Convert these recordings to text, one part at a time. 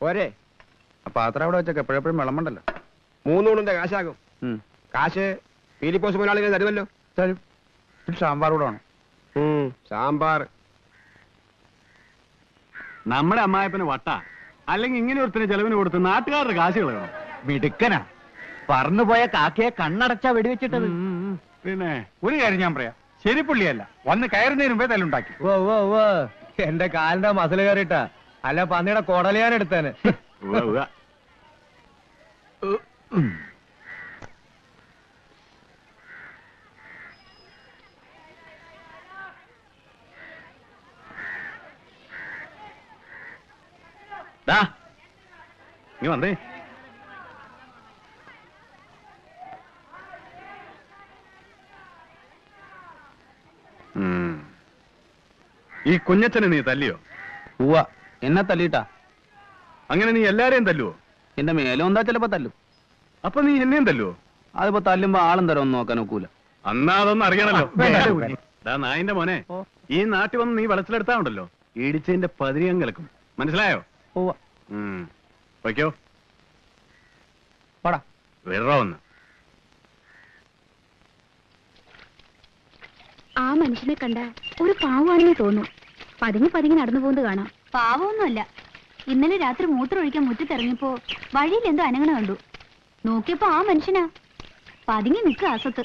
പോരെ? പാത്രം അവിടെ വെച്ചൊക്കെ എപ്പോഴെപ്പോഴും വിളമ്പണ്ടല്ലോ. 3 ഊണിന്റെ കാശാകും. കാശ് പീലിപ്പോസ് മുതലാളികൾ തരുമല്ലോ. തരും. സാമ്പാർ കൂടെ വേണം. സാമ്പാർ. നമ്മുടെ അമ്മായപ്പന് വട്ട, അല്ലെങ്കിൽ ഇങ്ങനെ ഒരുത്തിന് ചെലവിന് കൊടുത്ത് നാട്ടുകാരുടെ കാശ് കളയണം. മിടുക്കനാ. പറന്നുപോയ കാക്കയെ കണ്ണടച്ചാ വെടിവെച്ചിട്ടത്. പിന്നെ ഒരു കാര്യം ഞാൻ പറയാം, ശരി പുള്ളിയല്ല, വന്ന് കയറുന്നതിന് മുമ്പേ തല്ലുണ്ടാക്കി. എന്റെ കാലിന്റെ മസിൽ കയറിയിട്ടാ, അല്ല പന്നിയുടെ കൊടലിയാൻ എടുത്തേന്. നീ വന്നേ. ഈ കുഞ്ഞച്ചനെ നീ തല്ലിയോ? ഉവ്വ, എന്നെ തല്ലിട്ടാ. അങ്ങനെ നീ എല്ലാരെയും തല്ലുവോ? എന്റെ മേലും എന്താ ചിലപ്പോ തല്ലും. അപ്പൊ നീ എന്നെയും തല്ലുവോ? അതിപ്പോ തല്ലുമ്പോ ആളും തരം ഒന്നും നോക്കാൻ ഒക്കൂല. അന്നാ അതൊന്നും അറിയണല്ലോ. നായിന്റെ മോനെ, ഈ നാട്ടിൽ വന്ന് നീ വെളച്ചിലെടുത്താണ്ടല്ലോ, ഇടിച്ചതിന്റെ പതിരിയം കിടക്കും. മനസ്സിലായോ? വയ്ക്കോ വിടറോ ഒന്ന്. ആ മനുഷ്യനെ കണ്ട ഒരു പാവമാണെന്ന് തോന്നും. പതുങ്ങി പതുങ്ങി നടന്നു പോകുന്നത് കാണാം. പാവമൊന്നുമല്ല. ഇന്നലെ രാത്രി മൂത്രമൊഴിക്കാൻ മുറ്റത്തിറങ്ങിയപ്പോ വഴിയിൽ എന്തോ അനങ്ങണ കണ്ടു. നോക്കിയപ്പോ ആ മനുഷ്യനാ. പതുങ്ങി നിൽക്കുക അസത്ത്.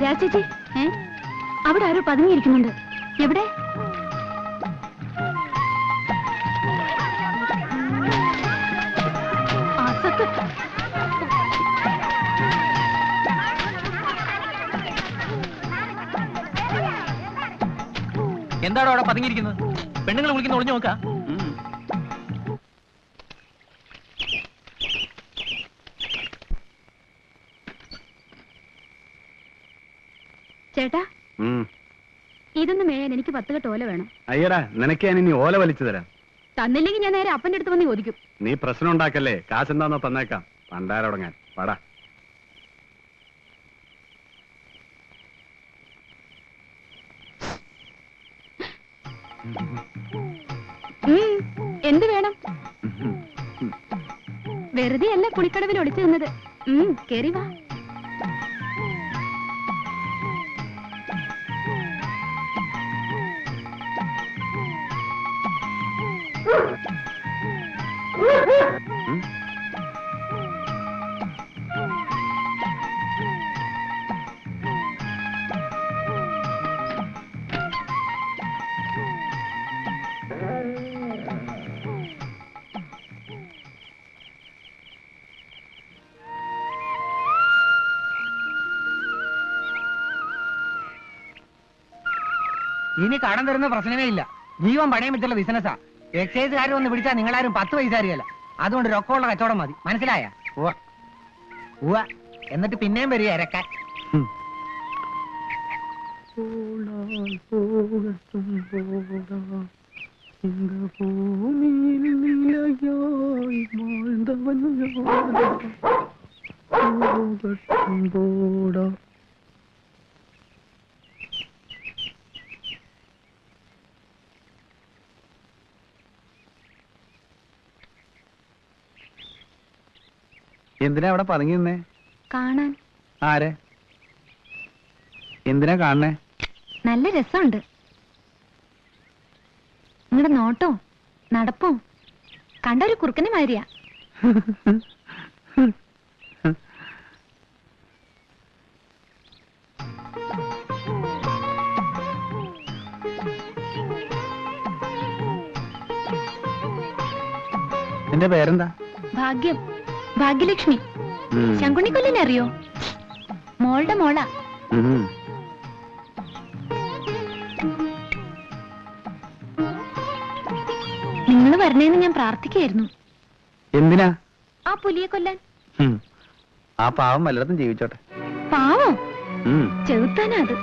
രാജേച്ചി, അവിടെ ആരോ പതുങ്ങിയിരിക്കുന്നുണ്ട്. എവിടെ? എന്താണോ അവിടെ പതുങ്ങിയിരിക്കുന്നത്? പെണ്ണുങ്ങൾ വിളിക്കുന്ന ഒളിഞ്ഞു നോക്ക. ചേട്ടാ, ഇതൊന്നും മേയാൻ എനിക്ക് 10 കെട്ട് ഓല വേണം. അയ്യടാ, നിനക്ക് ഞാൻ ഇനി ഓല വലിച്ചു തരാം. തന്നില്ലെങ്കിൽ ഞാൻ നേരെ അപ്പന്റെ അടുത്ത് വന്ന് ചോദിക്കും. നീ പ്രശ്നം ഉണ്ടാക്കല്ലേ, കാശെന്താന്നോ തന്നേക്കാം. പണ്ടാരോടങ്ങാൻ പാടാ. എന്ത് വേണം? വെറുതെ അല്ല കുളിക്കടവിൽ ഒളിച്ചു നിന്നത്. കേറി വാ. ഇനി കടം തരുന്ന പ്രശ്നമേ ഇല്ല. ജീവൻ പണയം വെച്ചുള്ള ബിസിനസ്സാ. എക്സൈസുകാർ വന്ന് പിടിച്ചാൽ നിങ്ങളാരും 10 പൈസ അറിയല്ല. അതുകൊണ്ട് രൊക്കമുള്ള കച്ചവടം മതി. മനസ്സിലായ? ഉവ്വ. എന്നിട്ട് പിന്നെയും വരിക ഇരക്കാൻ. എന്തിനാ അവിടെ പതുങ്ങി നിന്നേ? കാണാൻ. ആരെ? എന്തിനാ കാണണേ? നല്ല രസമുണ്ട്. നിങ്ങളുടെ നോട്ടോ നടപ്പോ കണ്ടൊരു കുറുക്കനെ മാതിരിയാ. എന്റെ പേരെന്താ? ഭാഗ്യം. ഭാഗ്യലക്ഷ്മി. ശങ്കുണ്ണിക്കൊല്ലിനെ അറിയോ? മോളുടെ മോളാ. നിങ്ങൾ വരണേന്ന് ഞാൻ പ്രാർത്ഥിക്കായിരുന്നു. എന്തിനാ? ആ പുലിയെ കൊല്ലാൻ. ആ പാവം വല്ലയിടത്തും ജീവിച്ചോട്ടെ. പാവം? ചെകുത്താനാ അത്.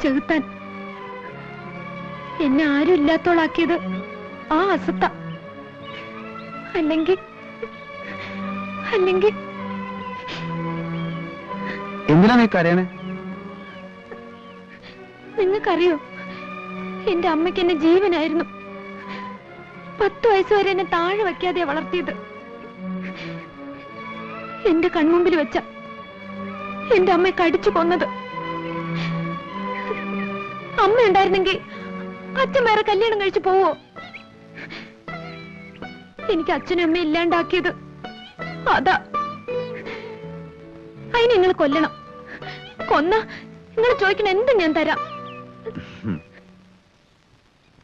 ചെകുത്താൻ. എന്നെ ആരും ഇല്ലാത്തോളാക്കിയത് ആ അസത്ത. അല്ലെങ്കിൽ എന്തിനാ നീ കരയണേ? നിങ്ങൾക്കറിയോ, എന്റെ അമ്മയ്ക്ക് എന്നെ ജീവനായിരുന്നു. 10 വയസ്സ് വരെ എന്നെ താഴെ വയ്ക്കാതെ വളർത്തിയത്. എന്റെ കൺമുമ്പിൽ വെച്ച എന്റെ അമ്മയെ കടിച്ചു കൊന്നത്. അമ്മ ഉണ്ടായിരുന്നെങ്കിൽ അച്ഛൻ വേറെ കല്യാണം കഴിച്ചു പോവോ? എനിക്ക് അച്ഛനും അമ്മ ഇല്ലാണ്ടാക്കിയത് അതാ. അതിന് നിങ്ങൾ കൊല്ലണം. കൊന്ന നിങ്ങൾ ചോദിക്കണ എന്തും ഞാൻ തരാം.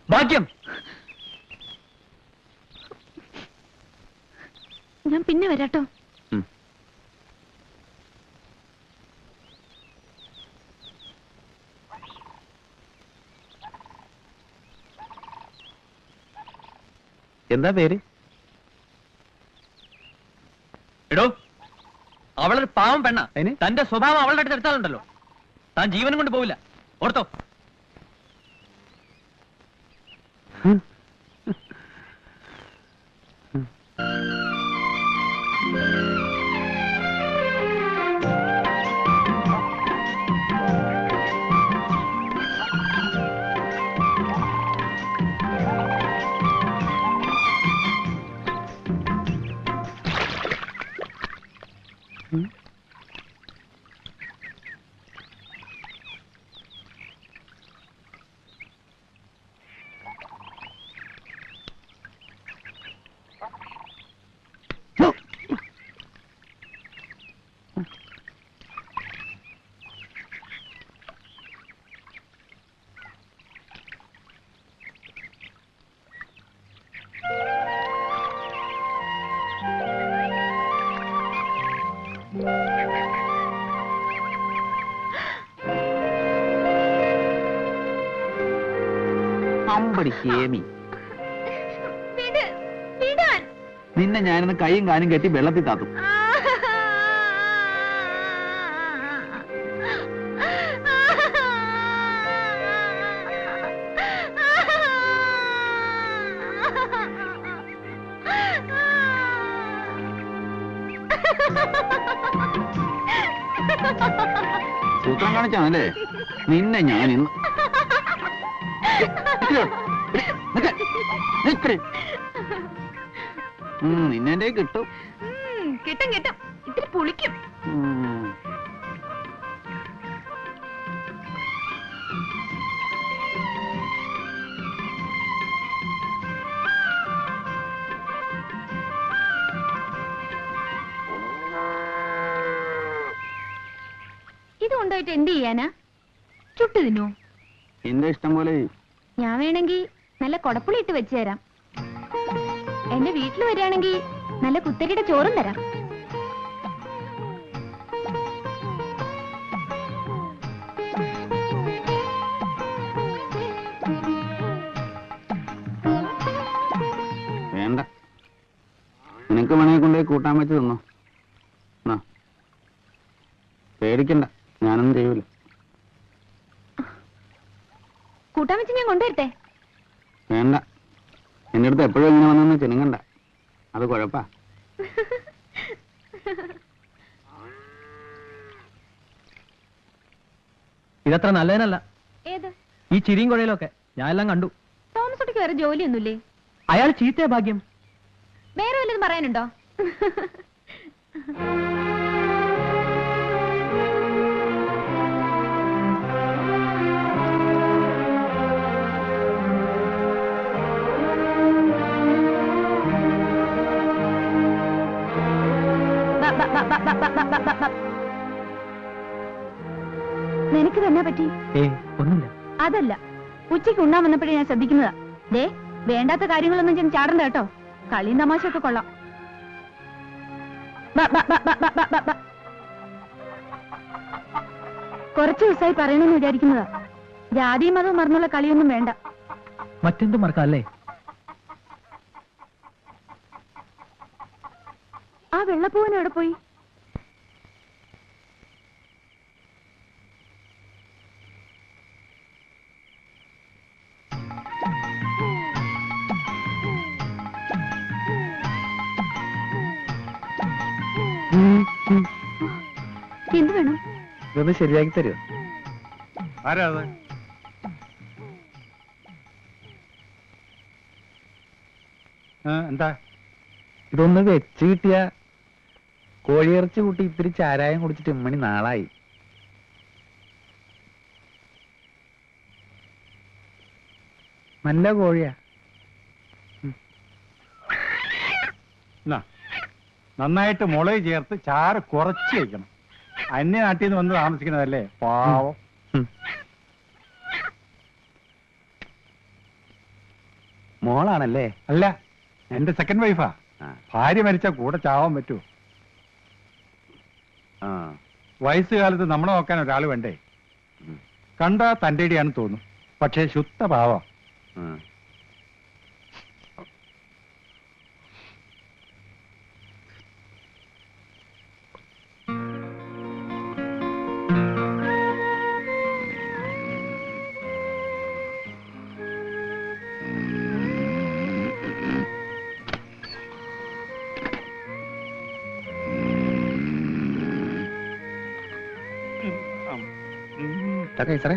ഭാഗ്യം, ഞാൻ പിന്നെ വരാട്ടോ. എന്താ പേര്? എടോ, അവളൊരു പാവം പെണ്ണ. അതിന്? തന്റെ സ്വഭാവം അവളുടെ അടുത്ത് എടുത്താലുണ്ടല്ലോ, താൻ ജീവനും കൊണ്ട് പോവില്ല. ഓർത്തോ? അമ്പടി ഹേമി, വിട്, വിടാൻ. നിന്നെ ഞാനിന്ന് കൈയും കാലും കെട്ടി വെള്ളത്തിൽ താത്തും. സൂത്രം കാണിച്ചാണല്ലേ നിന്നെ ഞാൻ ഇന്ന്. നിന്നെ കിട്ടും. കിട്ടും കിട്ടും, ഇത്തിരി പുളിക്കും. ഇത് കൊണ്ടുപോയിട്ട് എന്ത് ചെയ്യാനാ? ചുട്ടു തിന്നോ? എന്റെ ഇഷ്ടം പോലെ. ഞാൻ വേണമെങ്കിൽ നല്ല കൊടപ്പുളി ഇട്ട് വെച്ചു തരാം. എന്റെ വീട്ടിൽ വരികയാണെങ്കിൽ നല്ല കുത്തരിയുടെ ചോറും തരാം. വേണ്ട, നിനക്ക് വേണമെങ്കിൽ കൊണ്ടുപോയി കൂട്ടാൻ വെച്ച് തിന്നോ. പേടിക്കണ്ട, ഞാനൊന്നും ചെയ്യൂല. കൂട്ടാൻ വെച്ച് ഞാൻ കൊണ്ടുവരട്ടെ? വേണ്ട, എന്റെ അടുത്ത് എപ്പോഴും ഇങ്ങനെ വന്നെന്ന് ചെനുങ്ങണ്ട, അത് കുഴപ്പാ. ഇതത്ര നല്ലതിനല്ല. ഏത്? ഈ ചിരിയും കുഴയിലൊക്കെ ഞാൻ എല്ലാം കണ്ടു. തോമസ് കുട്ടിക്ക് വേറെ ജോലിയൊന്നുമില്ലേ? അയാൾ ചീത്തയ ഭാഗ്യം. വേറെ വല്ലതും പറയാനുണ്ടോ? നിനക്ക് തന്നെ പറ്റി? ഒന്നുമില്ല. അതല്ല, ഉച്ചയ്ക്ക് ഉണ്ണാൻ വന്നപ്പോഴേ ഞാൻ ശ്രദ്ധിക്കുന്നതാ. ദേ, വേണ്ടാത്ത കാര്യങ്ങളൊന്നും ഞാൻ ചാടണ്ട കേട്ടോ. കളിയും തമാശയൊക്കെ കൊള്ളാം. കുറച്ചു ദിവസമായി പറയണമെന്ന് വിചാരിക്കുന്നതാ. ജാതിയും മതവും മറന്നുള്ള കളിയൊന്നും വേണ്ട. മറ്റെന്തും മറക്കല്ലേ? ആ വെള്ളപ്പൂവൻ എവിടെ പോയി? എന്ത് വേണം? ഇതൊന്ന് ശരിയാക്കി തരുമോ? ആരാ അത്? എന്താ? ഇതൊന്ന് വെച്ച് കിട്ടിയ കോഴിയിറച്ചി കൂട്ടി ഇത്തിരി ചാരായം കുടിച്ചിട്ട് ഇമ്മണി നാളായി. നല്ല കോഴിയാ. നന്നായിട്ട് മുളക് ചേർത്ത് ചാറ് കുറച്ച് വയ്ക്കണം. അന്യ നാട്ടിൽ നിന്ന് വന്ന് താമസിക്കുന്നതല്ലേ, പാവം. മോളാണല്ലേ? അല്ല, എന്റെ സെക്കൻഡ് വൈഫാ. ഭാര്യ മരിച്ച കൂടെ ചാവാൻ പറ്റുമോ? വയസ്സുകാലത്ത് നമ്മളെ നോക്കാൻ ഒരാൾ വേണ്ടേ? കണ്ടാ തന്റെ ഇടിയാണെന്ന് തോന്നും, പക്ഷെ ശുദ്ധ പാവ. സാറേ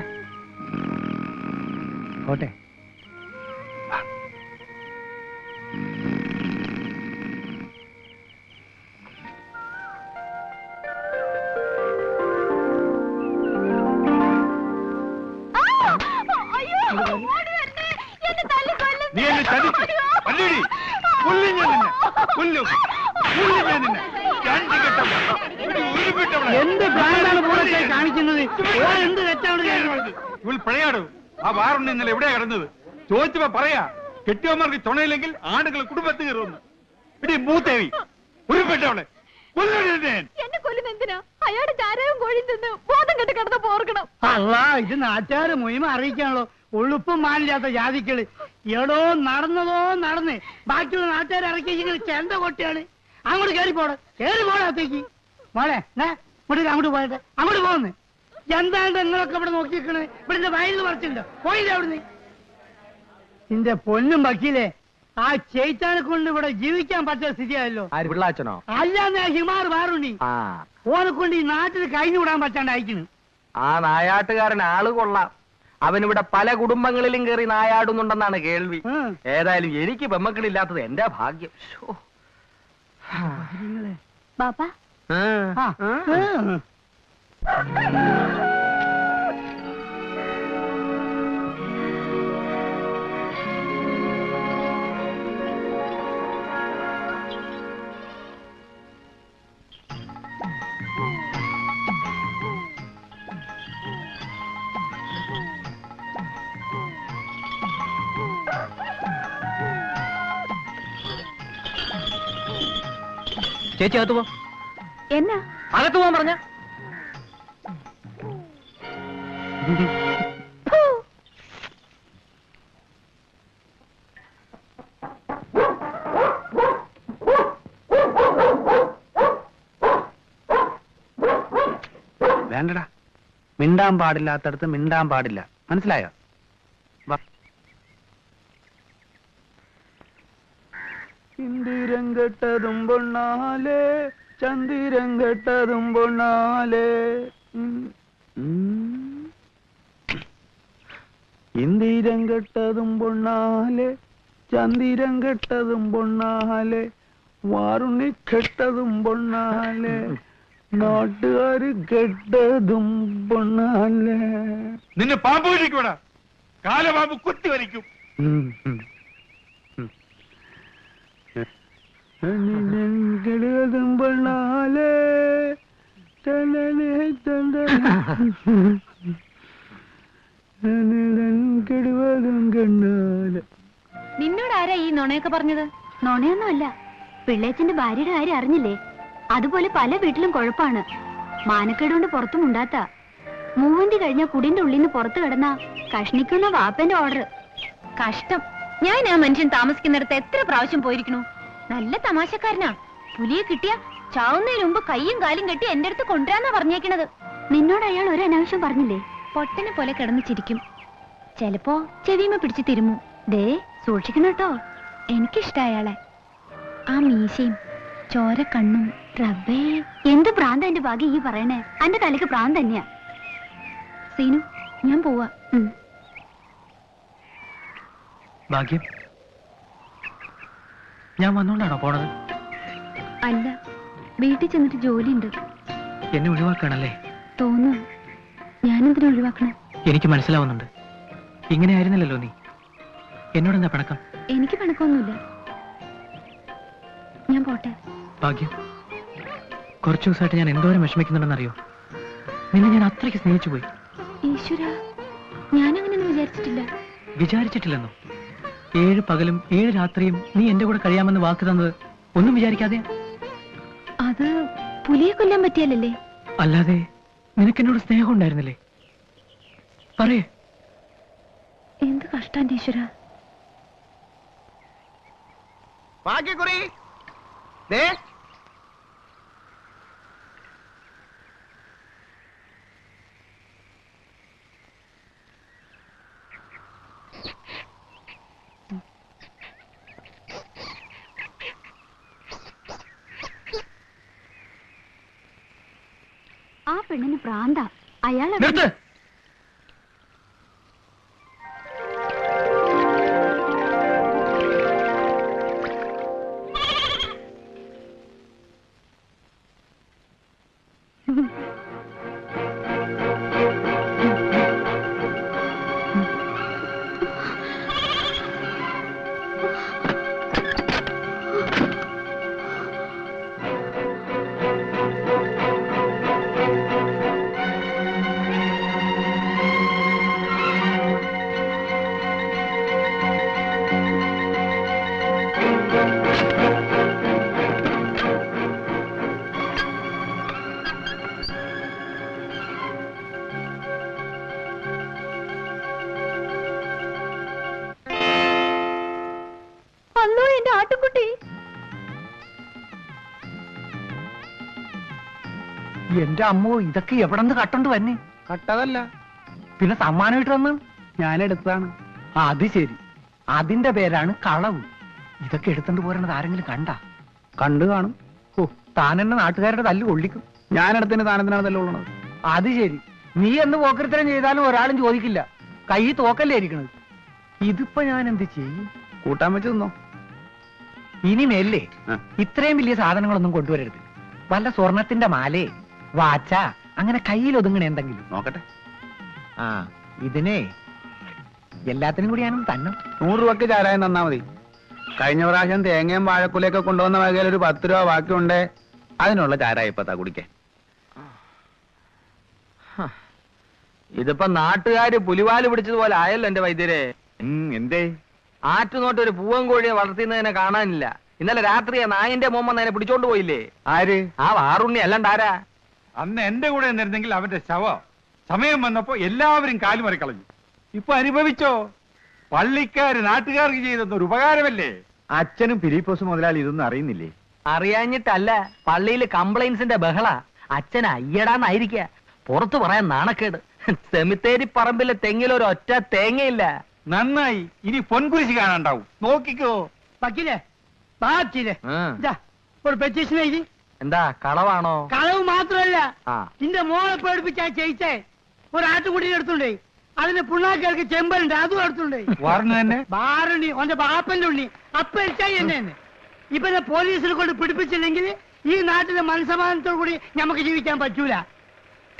ഓട്ടെ. നീ എന്നെ ചതിച്ചു. അല്ലേടി, കൊല്ലും ഞാൻ നിന്നെ, കൊല്ലും. ഞാൻ നിന്നെ എന്ത് ബ്രാൻഡാണ് പൂരത്തെ കാണിക്കുന്നത്? എന്ത് തെറ്റാണ് ഇവൾ പിഴയാടൂ. ആ വാറുണ്ട് ഇന്നലെ എവിടെയാ കിടന്നത്? ചോദിച്ചപ്പോ പറയാ, കെട്ടിയവന്മാർക്ക് തുണയില്ലെങ്കിൽ ആടുകൾ കുടുംബത്തിൽ കയറുന്നു. ഇടി മൂത്തേവി, ഉരുപ്പെട്ടവളെ എന്നെ കൊല്ലുന്ന എന്തിനാ? അയാളുടെ ചാരവും കോഴി നിന്ന് ബോധം കെട്ട് കിടന്ന് പോർക്കണം. അല്ല, ഇത് നാട്ടുകാര് മുഴുവൻ അറിയിക്കാണല്ലോ. ഉള്ളുപ്പും മാനില്ലാത്ത ജാതിക്കള്. എടോ നടന്നതോ നടന്ന് ബാക്കിയുള്ള നാട്ടുകാരെ ഇറക്കിയെങ്കിൽ ചെണ്ട കൊട്ടിയാണ്. അങ്ങോട്ട് കയറി പോടത്തേക്ക് മോളെ. അങ്ങോട്ട് പോയിട്ട് അങ്ങോട്ട് പോകുന്നു. എന്താണ്ട് നിങ്ങളൊക്കെ ഇവിടെ നോക്കിക്കണേ? ഇവിടെ വയലിൽ പറിച്ചിട്ടുണ്ടോ? പോയില്ലേ അവിടുന്ന്? നിന്റെ പൊന്നും വക്കീലേ, ആ ചേച്ചാനെ കൊണ്ട് ഇവിടെ ജീവിക്കാൻ പറ്റിയ സ്ഥിതിയായല്ലോ. പിള്ളാച്ചനോ? അല്ലാന്ന് ഹിമാർ വേറുണ്ടി ഓനെ കൊണ്ട് ഈ നാട്ടിൽ കഴിഞ്ഞു വിടാൻ പറ്റാണ്ട് അയക്കുന്നു. ആ നായാട്ടുകാരൻ ആള് കൊള്ളാം. അവനിവിടെ പല കുടുംബങ്ങളിലും കയറി നായാടുന്നുണ്ടെന്നാണ് കേൾവി. ഏതായാലും എനിക്ക് പെമ്മക്കളില്ലാത്തത് എന്റെ ഭാഗ്യം. ബാപ്പാ, ചേച്ചി അകത്ത് പോ. എന്നാ അകത്ത് പോവാൻ പറഞ്ഞ? വേണ്ടടാ, മിണ്ടാൻ പാടില്ലാത്തടത്ത് മിണ്ടാൻ പാടില്ല, മനസ്സിലായോ? ഇന്ദിരം കെട്ടതും പൊണ്ണാലേ, ചന്ദിരം കെട്ടതും പൊണ്ണാലേ. ഇന്ദിരം കെട്ടതും പൊണ്ണാലേ, ചന്ദിരം കെട്ടതും പൊണ്ണാലേ, വാറുണ്ണി കെട്ടതും പൊണ്ണാലേ, നാട്ടുകാര് കെട്ടതും പൊണ്ണാലേ. നിന്നെ പാമ്പ് വലിക്കൂടാ, കാലപാമ്പ് കുത്തി വലിക്കും. കെടുവതും പൊണ്ണാലേ, കെടുവതും കണ്ണാലേ. നിന്നോട് ആരാ ഈ നുണയൊക്കെ പറഞ്ഞത്? നുണയൊന്നുമല്ല. പിള്ളേച്ചന്റെ ഭാര്യയുടെ കാര്യം അറിഞ്ഞില്ലേ? അതുപോലെ പല വീട്ടിലും കുഴപ്പമാണ്. മാനക്കേടുകൊണ്ട് പുറത്തും ഉണ്ടാത്ത മൂവന്തി കഴിഞ്ഞ കുടിന്റെ ഉള്ളിൽ നിന്ന് പുറത്തു കിടന്ന കഷ്ണിക്കുന്ന വാപ്പന്റെ ഓർഡർ. കഷ്ടം. ഞാൻ ആ മനുഷ്യൻ താമസിക്കുന്നിടത്ത് എത്ര പ്രാവശ്യം പോയിരിക്കണു. നല്ല തമാശക്കാരനാ. പുലിയെ കിട്ടിയ ചാവുന്നതിന് മുമ്പ് കയ്യും കാലും കെട്ടി എന്റെ അടുത്ത് കൊണ്ടുവരാന്നാ പറഞ്ഞേക്കണത്. നിന്നോട് അയാൾ ഒരു അനാവശ്യം പറഞ്ഞില്ലേ? പൊട്ടനെ പോലെ കിടന്ന് ചിരിക്കും. ചിലപ്പോ ചെവിമ പിടിച്ച് തിരുമു. ദേ സൂക്ഷിക്കണം കേട്ടോ. എനിക്കിഷ്ട അയാളെ. ആ മീശയും ചോര കണ്ണും റബ്ബേ, എന്ത് പ്രാന്ത എന്റെ ഭാഗ്യം ഈ പറയണേ. എന്റെ തലക്ക് പ്രാന്ത് തന്നെയാ. സീനു, ഞാൻ പോവാ. ഭാഗ്യം, ഞാൻ വന്നോണ്ടാണോ പോണത്? അല്ല, വീട്ടിൽ ചെന്നിട്ട് ജോലിയുണ്ട്. എന്നെ ഒഴിവാക്കണല്ലേ? തോന്നുന്നു. ഞാനെന്തിനാ ഒഴിവാക്കണം? എനിക്ക് മനസ്സിലാവുന്നുണ്ട്. ഇങ്ങനെ ആയിരുന്നില്ലല്ലോ നീ. എന്നോടെന്താ പിണക്കം? എനിക്ക് പിണക്കൊന്നുമില്ല. ഞാൻ പോട്ടെ. ഭാഗ്യം, കുറച്ചു ദിവസമായിട്ട് ഞാൻ എന്തോരം വിഷമിക്കുന്നുണ്ടെന്നറിയോ? നിന്നെ ഞാൻ അത്രയ്ക്ക് സ്നേഹിച്ചു പോയി. ഈശ്വര, ഞാനങ്ങനെയൊന്നും വിചാരിച്ചിട്ടില്ല. വിചാരിച്ചിട്ടില്ലെന്നോ? 7 പകലും 7 രാത്രിയും നീ എന്റെ കൂടെ കഴിയാമെന്ന് വാക്ക് തന്നത് ഒന്നും വിചാരിക്കാതെ? അത് പുലിയെ കൊല്ലാൻ പറ്റിയല്ലേ? അല്ലാതെ നിനക്കെന്നോട് സ്നേഹം ഉണ്ടായിരുന്നില്ലേ? പറയേ. എന്ത് കഷ്ടാന്റെ ഈശ്വര. ഭാഗ്യക്കുറി, ആ പെണ്ണിന് പ്രാന്ത. അയാളെ നിർത്ത്. എന്റെ അമ്മോ, ഇതൊക്കെ എവിടെ നിന്ന് കട്ടോണ്ട് വന്നെ? കട്ടതല്ല, പിന്നെ സമ്മാനമായിട്ട് വന്ന് ഞാനെടുത്താണ്. അത് ശരി, അതിന്റെ പേരാണ് കളവ്. ഇതൊക്കെ എടുത്തോണ്ട് പോരണത് ആരെങ്കിലും കണ്ടു കാണും. ഓ, താൻ എന്നെ നാട്ടുകാരുടെ തല്ല് കൊള്ളിക്കും. ഞാനെടുത്തിന് താനെന്തിനാണ് തല്ലുള്ളത്? അത് ശരി, നീ എന്ന് പോക്കൃത്തരം ചെയ്താലും ഒരാളും ചോദിക്കില്ല. കൈ തോക്കല്ലേ ഇരിക്കണത്. ഇതിപ്പോ ഞാൻ എന്ത് ചെയ്യും? കൂട്ടാൻ വെച്ച് തിന്നോ. ഇനി മേലേ ഇത്രയും വലിയ സാധനങ്ങളൊന്നും കൊണ്ടുവരരുത്. വല്ല സ്വർണത്തിന്റെ മാലേ, വാച്ച, അങ്ങനെ കയ്യിൽ ഒതുങ്ങണ എന്തെങ്കിലും നോക്കട്ടെ. ആ, ഇതിനെ എല്ലാത്തിനും കൂടി ഞാനും തന്നെ. 100 രൂപക്ക് ചാരായം തന്നാ മതി. കഴിഞ്ഞ പ്രാവശ്യം തേങ്ങയും വാഴക്കുലയൊക്കെ കൊണ്ടുവന്ന വകയിൽ ഒരു 10 രൂപ ബാക്കിയുണ്ട്. അതിനുള്ള ചാരായം ഇപ്പത്താ കുടിക്കാൻ. ഇതിപ്പോ നാട്ടുകാര് പുലിവാല് പിടിച്ചതുപോലെ ആയല്ലോ എന്റെ വൈദ്യരെ. എന്തേ? ആറ്റുനോട്ട് ഒരു പൂവൻ കോഴിയെ വളർത്തുന്നതിനെ കാണാനില്ല. ഇന്നലെ രാത്രി നായിന്റെ മോമ്മ അതിനെ പിടിച്ചോണ്ട് പോയില്ലേ? ആര്? ആ വാറുണ്ണി അല്ലാണ്ട് ആരാ? അന്ന് എന്റെ കൂടെ നിന്നിരുന്നെങ്കിൽ അവന്റെ ശവം സമയം വന്നപ്പോ എല്ലാവരും കാലുമറിക്കളഞ്ഞു. ഇപ്പൊ അനുഭവിച്ചോ? പള്ളിക്കാര് നാട്ടുകാർക്ക് ചെയ്തെന്നൊരു ഉപകാരമല്ലേ? അച്ഛനും ഫിലിപ്പോസ് മുതലാളി ഇതൊന്നും അറിയുന്നില്ലേ? അറിയാഞ്ഞിട്ടല്ല, പള്ളിയിൽ കംപ്ലൈൻസിന്റെ ബഹള. അച്ഛൻ അയ്യടാന്നായിരിക്ക. പുറത്തു പറയാൻ നാണക്കേട്. സെമിത്തേരി പറമ്പിലെ തെങ്ങിലൊരു ഒറ്റ തേങ്ങയില്ല. നന്നായി, ഇനി പൊൻകുരിശ് കാണാണ്ടാവും. നോക്കിക്കോ. ഒരു പെറ്റീഷൻ എഴുതി. എന്താ കളവാണോ? കളവ് മാത്രമല്ല, ആ, നിന്റെ മോളെ പേടിപ്പിച്ചാ ചെയ്യിച്ചേ ഒരു ആട്ടുകുട്ടിനെ എടുത്തുണ്ടേ. അതിന് പുണ്ണാക്കിയർക്ക് ചെമ്പലുണ്ട്, അതും എടുത്തുണ്ടേ. വാറിന് തന്നെ ബാറുണ്ണി ഓന്റെ ബാപ്പന്റെ ഉണ്ണി അപ്പൊ എരിച്ചായി എന്നെ. ഇപ്പൊ പോലീസിൽ കൊണ്ട് പിടിപ്പിച്ചില്ലെങ്കിൽ ഈ നാട്ടിലെ മനസ്സമാധാനത്തോടു കൂടി നമുക്ക് ജീവിക്കാൻ പറ്റൂല.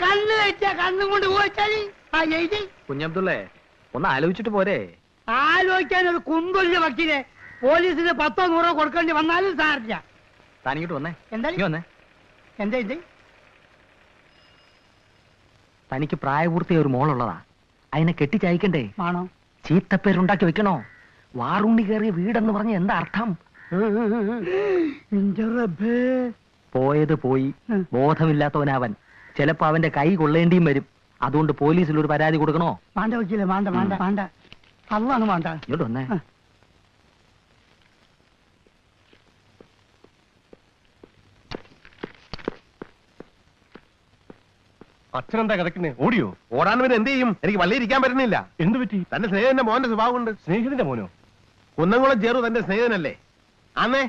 കണ്ണ് വെച്ചാ കണ്ണും കൊണ്ട് പോയിച്ചാല് ആ എഴുതി. കുഞ്ഞബ്ദുള്ളേ, ഒന്ന് ആലോചിച്ചിട്ട് പോരെ? ആലോചിക്കാൻ ഒരു കുന്തൊല്ല വക്കീലെ. പോലീസിന് 10 or 100 കൊടുക്കേണ്ടി വന്നാലും സാറില്ല. തനിക്കിട്ട് വന്നേ. എന്താ വന്നേ. എന്താ ഇത്? തനിക്ക് പ്രായപൂർത്തിയായ ഒരു മോളുള്ളതാ. അതിനെ കെട്ടിച്ചയക്കണ്ടേ? ആണോ? ചീത്തപ്പേരുണ്ടാക്കി വെക്കണോ? വാറുണ്ണി കയറിയ വീടെന്ന് പറഞ്ഞ എന്താ അർത്ഥം? പോയത് പോയി, ബോധമില്ലാത്തവനവൻ. ചിലപ്പോ അവന്റെ കൈ കൊള്ളേണ്ടിയും വരും. അതുകൊണ്ട് പോലീസിൽ ഒരു പരാതി കൊടുക്കണോ? വേണ്ട വക്കീലെ, വേണ്ട വേണ്ട വേണ്ട. അതാണ് വേണ്ട. ഇങ്ങോട്ട് വന്നേ. അച്ഛനെന്താ കിടക്കുന്നേ? ഓടിയോ? ഓടാൻ പിന്നെ എന്ത് ചെയ്യും? എനിക്ക് വള്ളി ഇരിക്കാൻ പറ്റുന്നില്ല. എന്ത് പറ്റി? തന്റെ സ്നേഹിതന്റെ മോന്റെ സ്വഭാവം കൊണ്ട്. സ്നേഹിതന്റെ മോനോ? കുന്നംകുളം ചേറു തന്റെ സ്നേഹിതനല്ലേ? അന്നേ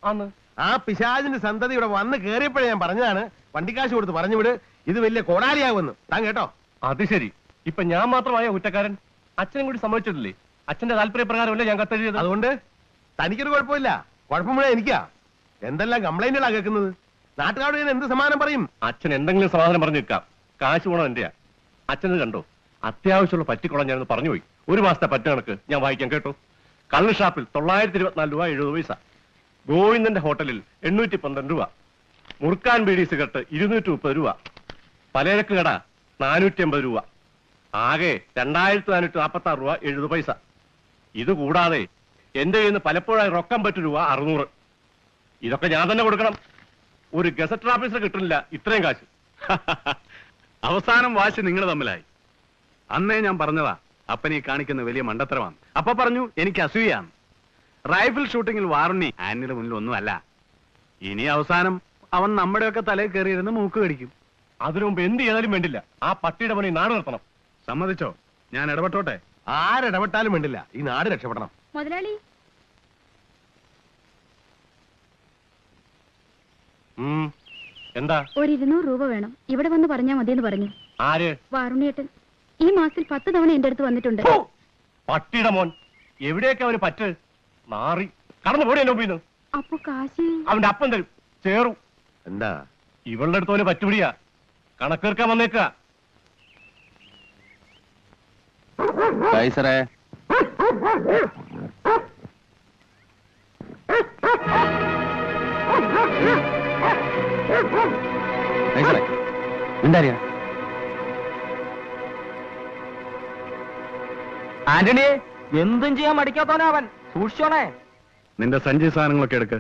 ആന്ന്. ആ പിശാചിന്റെ സന്തതി ഇവിടെ വന്ന് കേറിയപ്പോഴേ ഞാൻ പറഞ്ഞതാണ്, വണ്ടിക്കാശ് കൊടുത്ത് പറഞ്ഞു വിട്, ഇത് വലിയ കോടാലിയാവുമെന്ന്. താൻ കേട്ടോ? അത് ശരി. ഇപ്പൊ ഞാൻ മാത്രമായ കുറ്റക്കാരൻ? അച്ഛനും കൂടി സമ്മതിച്ചിട്ടില്ലേ? അച്ഛന്റെ താല്പര്യപ്രകാരമല്ലേ ഞാൻ കത്തെഴുതിയത്? അതുകൊണ്ട് തനിക്കൊരു കുഴപ്പമില്ല, കുഴപ്പം മുഴുവൻ എനിക്കാ. എന്തെല്ലാം കംപ്ലൈന്റുകളാ കേൾക്കുന്നത്. നാട്ടുകാരോട് ഞാൻ എന്ത് സമാധാനം പറയും? അച്ഛൻ എന്തെങ്കിലും സമാധാനം പറഞ്ഞു നിൽക്കാം. കാശ് പോണം എന്റെയാ. അച്ഛന് കണ്ടോ, അത്യാവശ്യമുള്ള പറ്റിക്കുളം ഞാനൊന്ന് പറഞ്ഞുപോയി. 1 മാസത്തെ പറ്റ കണക്ക് ഞാൻ വായിക്കാൻ കേട്ടോ. കള്ള് ഷാപ്പിൽ 924 രൂപ 70 പൈസ, ഗോവിന്ദന്റെ ഹോട്ടലിൽ 812 രൂപ, മുറുക്കാൻ ബീഡി സിഗരറ്റ് 230 രൂപ, പലചരക്ക് കട 480 രൂപ, ആകെ 2446 രൂപ 70 പൈസ. ഇത് കൂടാതെ എന്റെ കയ്യിൽ നിന്ന് പലപ്പോഴായി റൊക്കം പറ്റു രൂപ 600. ഇതൊക്കെ ഞാൻ തന്നെ കൊടുക്കണം. ഒരു ഗസറ്റർ ഓഫീസർ കിട്ടുന്നില്ല ഇത്രയും കാശ്. അവസാനം വാശി നിങ്ങൾ തമ്മിലായി. അന്നേ ഞാൻ പറഞ്ഞതാ അപ്പനെ കാണിക്കുന്ന വലിയ മണ്ടത്തരമാണ്. അപ്പൊ പറഞ്ഞു എനിക്ക് അസൂയാണ്. റൈഫിൾ ഷൂട്ടിങ്ങിൽ വാറുണ്ണി ആനിയുടെ മുന്നിൽ ഒന്നുമല്ല. ഇനി അവസാനം അവൻ നമ്മുടെയൊക്കെ തലയിൽ കയറിയിരുന്ന് മൂക്ക് കടിക്കും. അതിനു മുമ്പ് എന്ത് ചെയ്താലും വേണ്ടില്ല, ആ പട്ടിയുടെ പണി നാട് നിർത്തണം. സമ്മതിച്ചോ? ഞാൻ ഇടപെട്ടോട്ടെ? ആരിടപെട്ടാലും വേണ്ടില്ല, ഈ നാട് രക്ഷപ്പെടണം. മുതലാളി, എന്താ? ഒരു 200 രൂപ വേണം. ഇവിടെ വന്ന് പറഞ്ഞാ മതിയെന്ന് പറഞ്ഞു. ആര്? വാറുണ്ണിയേട്ടൻ. ഈ മാസത്തിൽ 10 തവണ എന്റെ അടുത്ത് വന്നിട്ടുണ്ട്. പട്ടിയുടെ മോൻ, എവിടെയൊക്കെ അവന് പറ്റ് മാറി കടന്നു പോടി എന്റെ ഒപ്പിന്ന്. അപ്പൊ കാശ് അവന്റെ അപ്പം തരും, ചേറും. എന്താ? ഇവളുടെ അടുത്ത് അവന് പറ്റുപിടിയാ, കണക്കേർക്കാൻ വന്നേക്ക. സാറേ, എന്താ ആന്റണി, എന്തും ചെയ്യാൻ മടിക്കാത്തവനാ അവൻ. സൂക്ഷിച്ചോണേ. നിന്റെ സഞ്ചി സാധനങ്ങളൊക്കെ എടുക്ക്.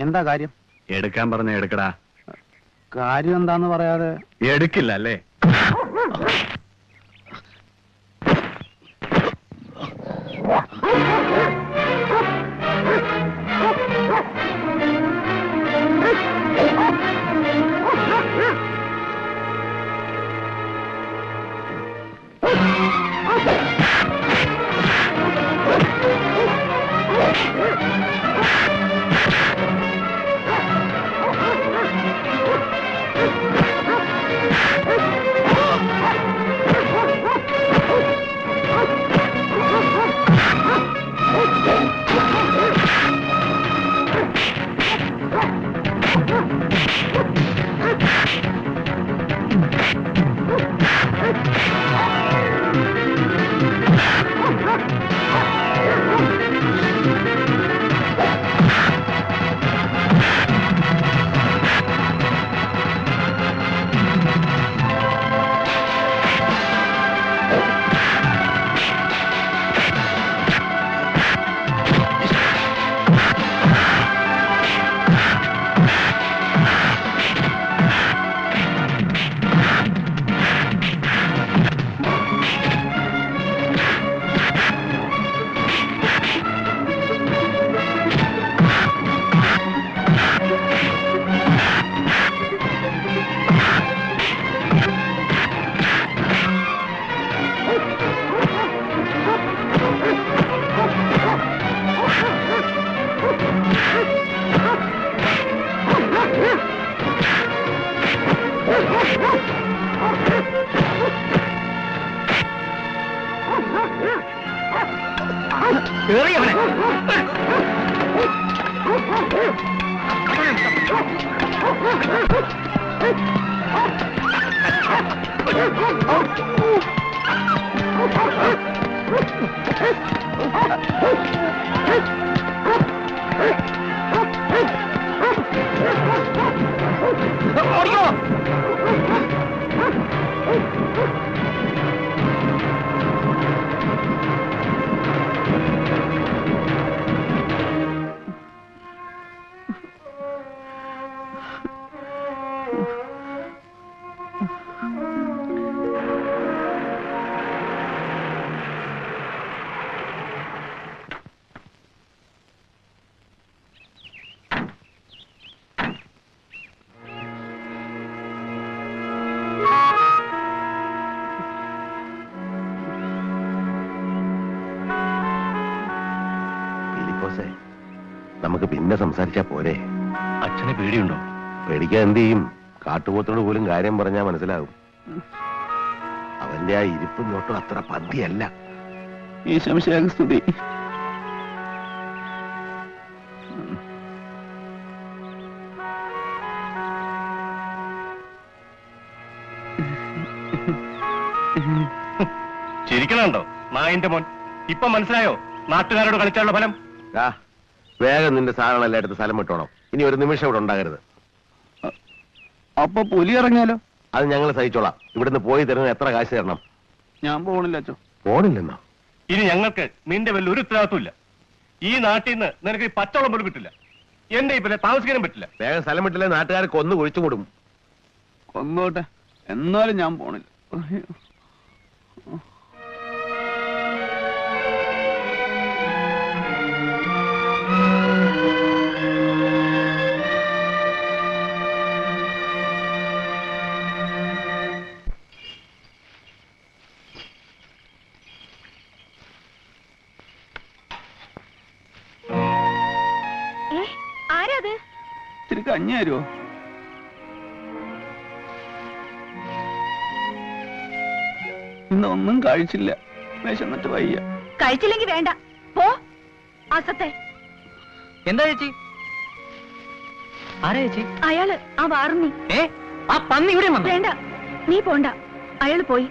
എന്താ കാര്യം? എടുക്കാൻ പറഞ്ഞ എടുക്കടാ. കാര്യം എന്താന്ന് പറയാതെ എടുക്കില്ല അല്ലേ? നമുക്ക് പിന്നെ സംസാരിച്ചാ പോരെ? അച്ഛനെ പേടിയുണ്ടോ? പേടിക്കാൻ എന്ത് ചെയ്യും? കാട്ടുപോത്തോട് പോലും കാര്യം പറഞ്ഞാൽ മനസ്സിലാകും. അവന്റെ ആ ഇരിപ്പും നോട്ടും അത്ര പന്തിയല്ല. ഈ സംശയസ്തുതി ചിരിക്കണുണ്ടോ നായിന്റെ മോൻ? ഇപ്പൊ മനസ്സിലായോ നാട്ടുകാരോട് കളിച്ചാലുള്ള ഫലം? വേഗം നിന്റെ സാധനങ്ങളെല്ലാം എടുത്ത് സ്ഥലം വിട്ടോണം. ഇനി ഒരു നിമിഷം ഇവിടെ ഉണ്ടാകരുത്. അപ്പൊ പുലി ഇറങ്ങിയാലോ? അത് ഞങ്ങൾ സഹിച്ചോളാം. ഇവിടുന്ന് പോയി തരുന്ന എത്ര കാശ് തരണം? ഞാൻ പോണില്ല അച്ഛോ. പോണില്ലെന്നോ? ഇനി ഞങ്ങൾക്ക് നിന്റെ വല്ല ഒരു ഉത്തരവാദിത്വമില്ല. ഈ നാട്ടിൽ നിന്ന് നിനക്ക് ഈ പച്ചവെള്ളം പോലും കിട്ടില്ല. എന്റെ ഇപ്പൊ താമസിക്കാനും പറ്റില്ല. വേഗം സ്ഥലം വിട്ടില്ലേ നാട്ടുകാരെ കൊന്നു കുഴിച്ചു കൊടുക്കും. കൊന്നോട്ടെ, എന്നാലും ഞാൻ പോണില്ല. ആരാത്? ഇത്തിരി കഞ്ഞി തരുമോ? ഇന്നൊന്നും കഴിച്ചില്ല, വിശന്നിട്ട് വയ്യ. കഴിച്ചില്ലെങ്കിൽ വേണ്ട, പോ. അസത്തെ എന്താ ചേച്ചി? ആരാ ചേച്ചി? അയാള് ആ വാറുണ്ണി. ആ പന്നി ഇവിടെ വന്നു. വേണ്ട, നീ പോണ്ട, അയാള് പോയി.